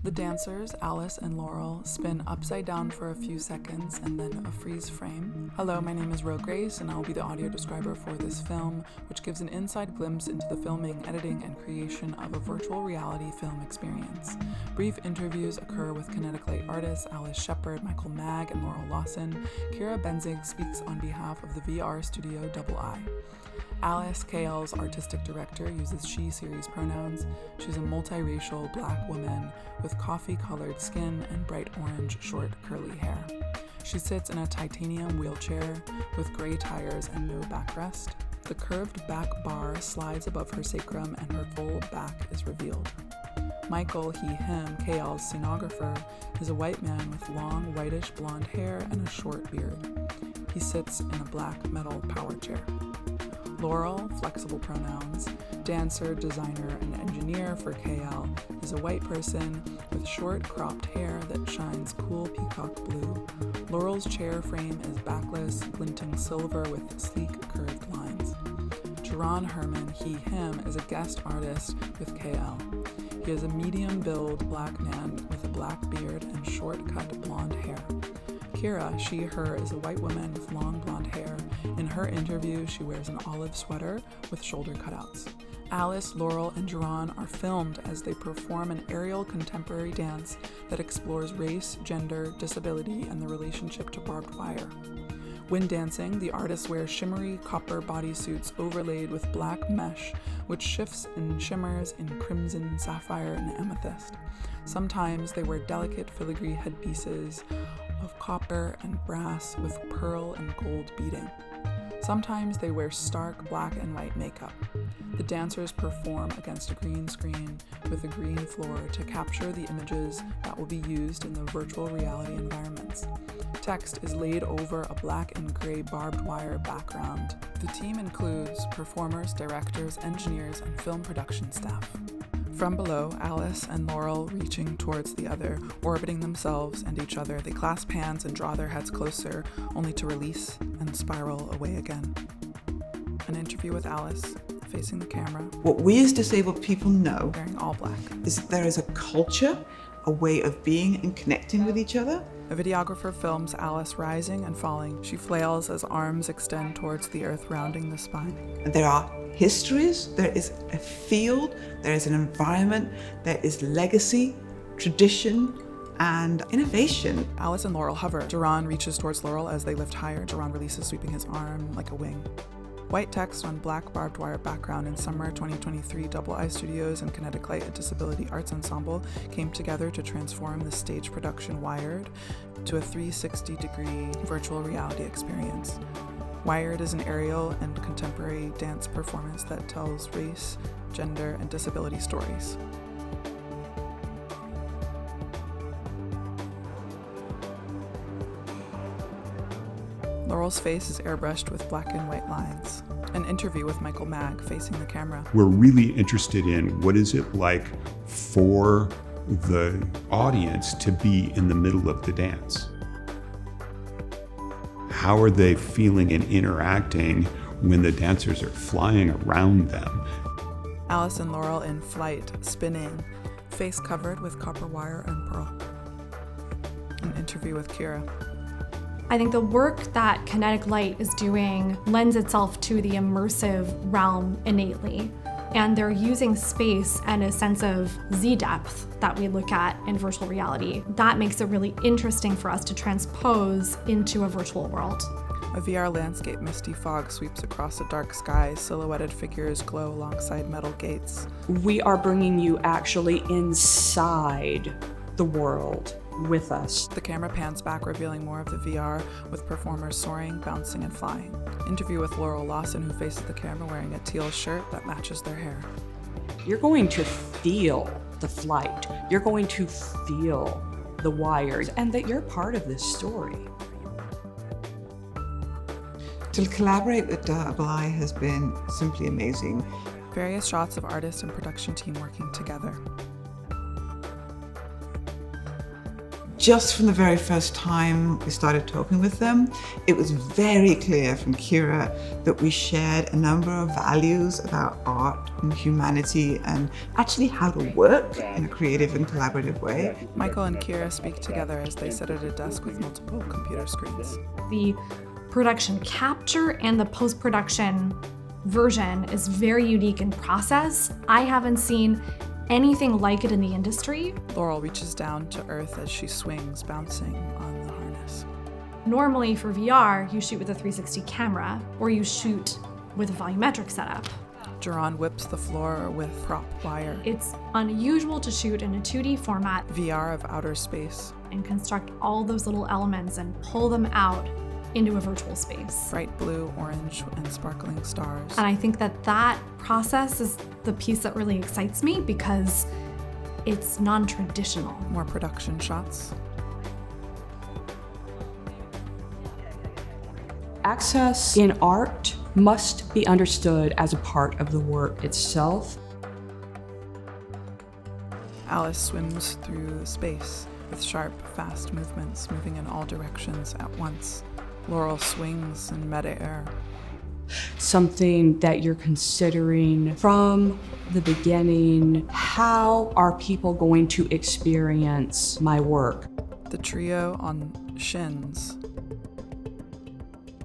The dancers, Alice and Laurel, spin upside down for a few seconds and then a freeze frame. Hello, my name is Ro Grace, and I'll be the audio describer for this film, which gives an inside glimpse into the filming, editing, and creation of a virtual reality film experience. Brief interviews occur with Kinetic Light artists Alice Shepard, Michael Mag, and Laurel Lawson. Kira Benzig speaks on behalf of the VR studio Double I. Alice, KL's artistic director, uses she series pronouns. She's a multiracial black woman with coffee-colored skin and bright orange, short, curly hair. She sits in a titanium wheelchair with gray tires and no backrest. The curved back bar slides above her sacrum and her full back is revealed. Michael, he, him, KL's scenographer, is a white man with long, whitish blonde hair and a short beard. He sits in a black metal power chair. Laurel, flexible pronouns, dancer, designer, and engineer for KL, is a white person with short cropped hair that shines cool peacock blue. Laurel's chair frame is backless, glinting silver with sleek curved lines. Jerron Herman, he, him, is a guest artist with KL. He is a medium-build black man with a black beard and short-cut blonde hair. Kira, she, her, is a white woman with long blonde hair. In her interview, she wears an olive sweater with shoulder cutouts. Alice, Laurel, and Jerron are filmed as they perform an aerial contemporary dance that explores race, gender, disability, and the relationship to barbed wire. When dancing, the artists wear shimmery copper bodysuits overlaid with black mesh, which shifts and shimmers in crimson, sapphire, and amethyst. Sometimes they wear delicate filigree headpieces of copper and brass with pearl and gold beading. Sometimes they wear stark black and white makeup. The dancers perform against a green screen with a green floor to capture the images that will be used in the virtual reality environments. Text is laid over a black and gray barbed wire background. The team includes performers, directors, engineers, and film production staff. From below, Alice and Laurel reaching towards the other, orbiting themselves and each other, they clasp hands and draw their heads closer, only to release and spiral away again. An interview with Alice, facing the camera. What we as disabled people know wearing all black is that there is a culture, a way of being and connecting with each other. A videographer films Alice rising and falling. She flails as arms extend towards the earth, rounding the spine. And there are histories, there is a field, there is an environment, there is legacy, tradition, and innovation. Alice and Laurel hover. Jerron reaches towards Laurel as they lift higher. Jerron releases, sweeping his arm like a wing. White text on black barbed wire background. In summer 2023, Double I Studios and Kinetic Light, a disability arts ensemble, came together to transform the stage production Wired to a 360-degree virtual reality experience. Wired is an aerial and contemporary dance performance that tells race, gender, and disability stories. Laurel's face is airbrushed with black and white lines. An interview with Michael Mag, facing the camera. We're really interested in what is it like for the audience to be in the middle of the dance? How are they feeling and interacting when the dancers are flying around them? Alice and Laurel in flight, spinning, face covered with copper wire and pearl. An interview with Kira. I think the work that Kinetic Light is doing lends itself to the immersive realm innately. And they're using space and a sense of Z-depth that we look at in virtual reality. That makes it really interesting for us to transpose into a virtual world. A VR landscape, misty fog sweeps across a dark sky. Silhouetted figures glow alongside metal gates. We are bringing you actually inside the world with us. The camera pans back, revealing more of the VR, with performers soaring, bouncing, and flying. Interview with Laurel Lawson, who faces the camera wearing a teal shirt that matches their hair. You're going to feel the flight. You're going to feel the wires, and that you're part of this story. To collaborate with Double I has been simply amazing. Various shots of artists and production team working together. just from the very first time we started talking with them, it was very clear from Kira that we shared a number of values about art and humanity and actually how to work in a creative and collaborative way. Michael and Kira speak together as they sit at a desk with multiple computer screens. The production capture and the post-production version is very unique in process. I haven't seen anything like it in the industry. Laurel reaches down to earth as she swings, bouncing on the harness. Normally for VR, you shoot with a 360 camera or you shoot with a volumetric setup. Duran whips the floor with prop wire. It's unusual to shoot in a 2D format VR of outer space. and construct all those little elements and pull them out into a virtual space. Bright blue, orange, and sparkling stars. And I think that that process is the piece that really excites me because it's non-traditional. More production shots. Access in art must be understood as a part of the work itself. Alice swims through space with sharp, fast movements, moving in all directions at once. Laurel swings in midair. Something that you're considering from the beginning. How are people going to experience my work? The trio on shins.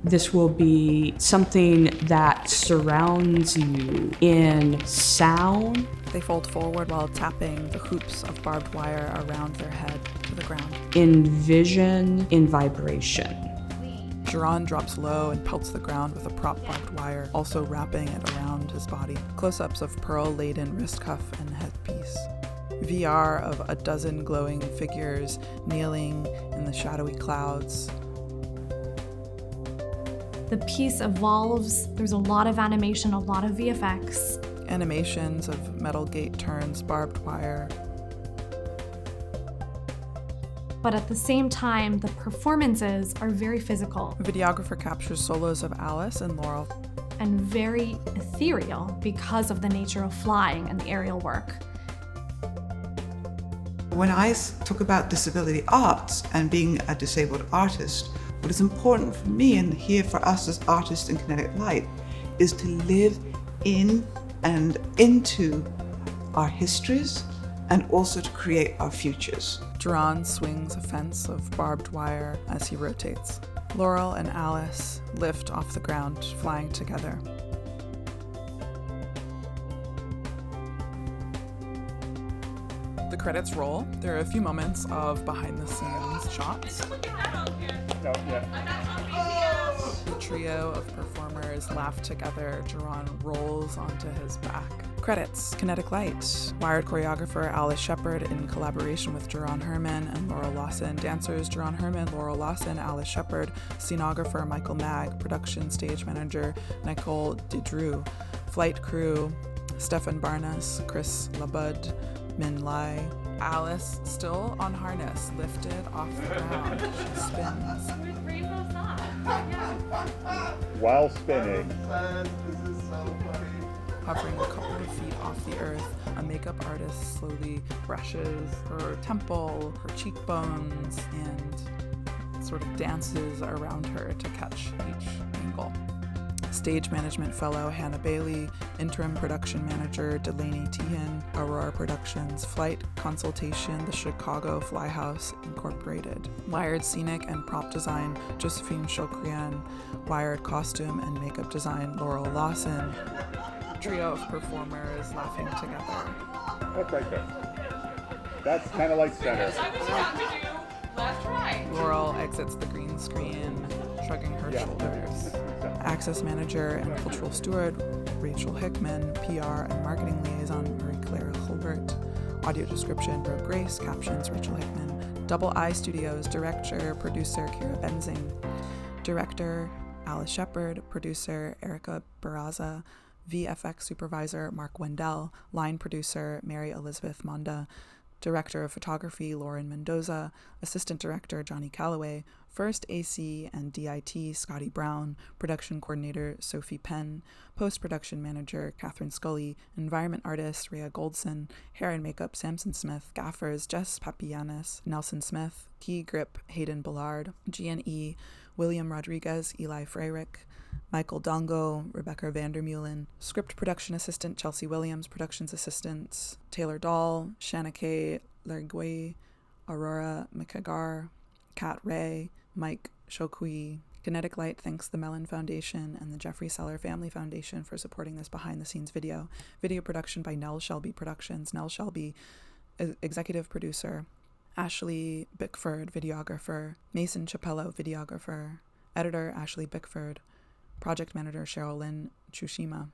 This will be something that surrounds you in sound. They fold forward while tapping the hoops of barbed wire around their head to the ground. In vision, in vibration. Duran drops low and pelts the ground with a prop barbed wire, also wrapping it around his body. Close-ups of pearl-laden wrist cuff and headpiece. VR of a dozen glowing figures kneeling in the shadowy clouds. The piece evolves. There's a lot of animation, a lot of VFX. Animations of metal gate turns, barbed wire. But at the same time, the performances are very physical Videographer captures solos of Alice and Laurel. and very ethereal because of the nature of flying and the aerial work. When I talk about disability arts and being a disabled artist, what is important for me and here for us as artists in Kinetic Light is to live in and into our histories and also to create our futures. Duran swings a fence of barbed wire as he rotates. Laurel and Alice lift off the ground, flying together. The credits roll. There are a few moments of behind-the-scenes shots. The trio of performers laugh together. Duran rolls onto his back. Credits: Kinetic Light. Wired choreographer Alice Shepard in collaboration with Duran Herman and Laurel Lawson. Dancers: Duran Herman, Laurel Lawson, Alice Shepard. Scenographer Michael Mag. Production stage manager Nicole Didrew. Flight crew: Stefan Barnes, Chris Labud, Min Lai. Alice, still on harness, lifted off the ground. She spins. While spinning. Hovering a couple of feet off the earth, a makeup artist slowly brushes her temple, her cheekbones, and sort of dances around her to catch each angle. Stage management fellow Hannah Bailey, interim production manager Delaney Tehan, Aurora Productions, flight consultation, the Chicago Flyhouse Incorporated. Wired scenic and prop design, Josephine Chokrian. Wired costume and makeup design, Laurel Lawson. Trio of performers laughing together. That's right there. That's kind of like center. Laurel exits the green screen, shrugging her shoulders. Access manager and cultural steward Rachel Hickman, PR and marketing liaison Marie-Claire Hulbert, audio description Brooke Grace, captions Rachel Hickman, Double I Studios director, producer Kira Benzing, director Alice Shepard, producer Erica Barraza, VFX supervisor Mark Wendell, line producer Mary Elizabeth Monda, director of photography Lauren Mendoza, assistant director Johnny Calloway, First AC and DIT Scotty Brown, production coordinator Sophie Penn, post-production manager Catherine Scully, environment artist Rhea Goldson, hair and makeup Samson Smith, gaffers Jess Papianis, Nelson Smith, key grip Hayden Ballard, G&E William Rodriguez, Eli Freirick, Michael Dongo, Rebecca Vandermeulen, script production assistant Chelsea Williams, productions assistants Taylor Dahl, Shanake Lergui, Aurora McCagar, Kat Ray, Mike Shokui. Kinetic Light thanks the Mellon Foundation and the Jeffrey Seller Family Foundation for supporting this behind-the-scenes video. Video production by Nell Shelby Productions. Nell Shelby, executive producer. Ashley Bickford, videographer. Mason Chapello, videographer. Editor Ashley Bickford. Project manager Cheryl Lynn Chushima.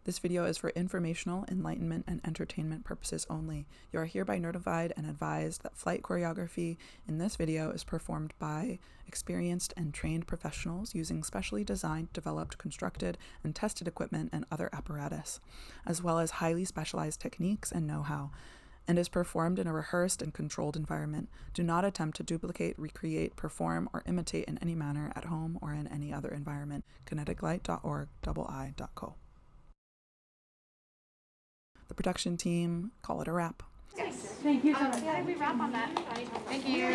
This video is for informational, enlightenment, and entertainment purposes only. You are hereby notified and advised that flight choreography in this video is performed by experienced and trained professionals using specially designed, developed, constructed, and tested equipment and other apparatus, as well as highly specialized techniques and know-how, and is performed in a rehearsed and controlled environment. Do not attempt to duplicate, recreate, perform, or imitate in any manner at home or in any other environment. kineticlight.org.co. The production team call it a wrap. Thank you so much. How did we wrap on that? Thank you.